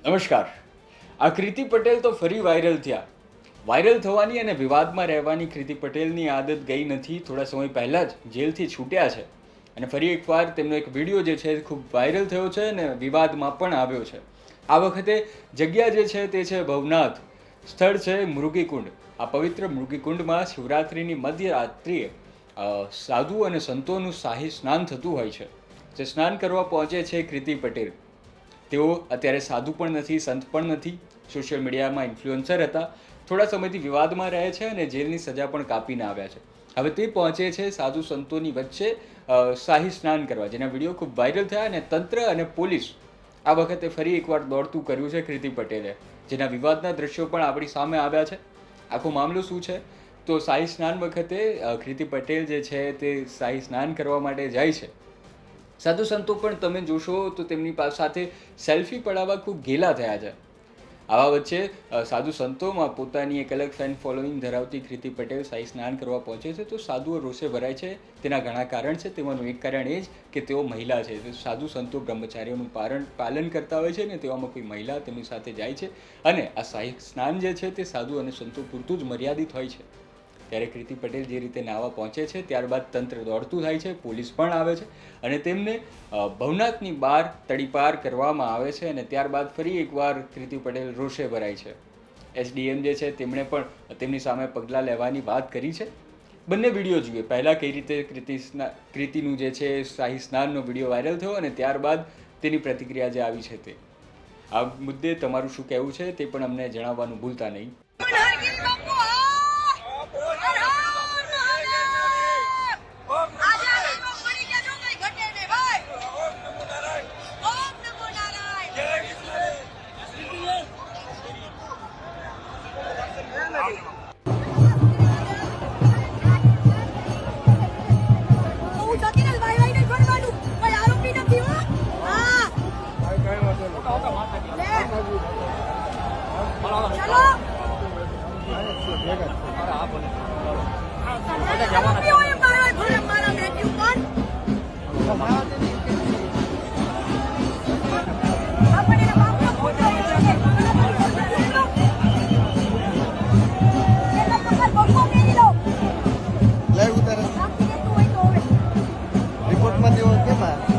નમસ્કાર. આ કૃતિ પટેલ તો ફરી વાયરલ થયા. વાયરલ થવાની અને વિવાદમાં રહેવાની કૃતિ પટેલની આદત ગઈ નથી. થોડા સમય પહેલાં જ જેલથી છૂટ્યા છે અને ફરી એકવાર તેમનો એક વિડીયો જે છે ખૂબ વાયરલ થયો છે અને વિવાદમાં પણ આવ્યો છે. આ વખતે જગ્યા જે છે તે છે ભવનાથ. સ્થળ છે મૃગીકુંડ. આ પવિત્ર મૃગીકુંડમાં શિવરાત્રિની મધ્યરાત્રિએ સાધુ અને સંતોનું શાહી સ્નાન થતું હોય છે. જે સ્નાન કરવા પહોંચે છે કૃતિ પટેલ. તેઓ અત્યારે સાધુ પણ નથી, સંત પણ નથી, સોશિયલ મીડિયામાં ઇન્ફ્લુએન્સર હતા. થોડા સમયથી વિવાદમાં રહે છે અને જેલની સજા પણ કાપીને આવ્યા છે. હવે તે પહોંચે છે સાધુ સંતોની વચ્ચે શાહી સ્નાન કરવા, જેના વિડીયો ખૂબ વાયરલ થયા અને તંત્ર અને પોલીસ આ વખતે ફરી એકવાર દોડતું કર્યું છે કૃતિ પટેલે, જેના વિવાદના દ્રશ્યો પણ આપણી સામે આવ્યા છે. આખો મામલો શું છે તો શાહી સ્નાન વખતે કૃતિ પટેલ જે છે તે શાહી સ્નાન કરવા માટે જાય છે. સાધુ સંતો પણ તમે જોશો તો તેમની સાથે સેલ્ફી પડાવવા ખૂબ ઘેલા થયા છે. આવા વચ્ચે સાધુ સંતોમાં પોતાની એક અલગ ફેન ફોલોઈંગ ધરાવતી કૃતિ પટેલ શાહી સ્નાન કરવા પહોંચે છે તો સાધુઓ રોષે ભરાય છે. તેના ઘણા કારણ છે. તેમાંનું એક કારણ એ જ કે તેઓ મહિલા છે. સાધુ સંતો બ્રહ્મચારીઓનું પાલન કરતા હોય છે ને તેવામાં કોઈ મહિલા તેમની સાથે જાય છે અને આ શાહી સ્નાન જે છે તે સાધુ અને સંતો પૂરતું જ મર્યાદિત હોય છે. ત્યારે કૃતિ પટેલ જે રીતે નાહવા પહોંચે છે ત્યારબાદ તંત્ર દોડતું થાય છે, પોલીસ પણ આવે છે અને તેમને ભવનાથની બહાર તડીપાર કરવામાં આવે છે અને ત્યારબાદ ફરી એકવાર કૃતિ પટેલ રોષે ભરાય છે. એસડીએમ જે છે તેમણે પણ તેમની સામે પગલાં લેવાની વાત કરી છે. બંને વિડીયો જોઈએ. પહેલાં કઈ રીતે કૃતિનું જે છે શાહી સ્નાનનો વિડીયો વાયરલ થયો અને ત્યારબાદ તેની પ્રતિક્રિયા જે આવી છે તે. આ મુદ્દે તમારું શું કહેવું છે તે પણ અમને જણાવવાનું ભૂલતા નહીં. રિપોર્ટમાં દેવો કેમ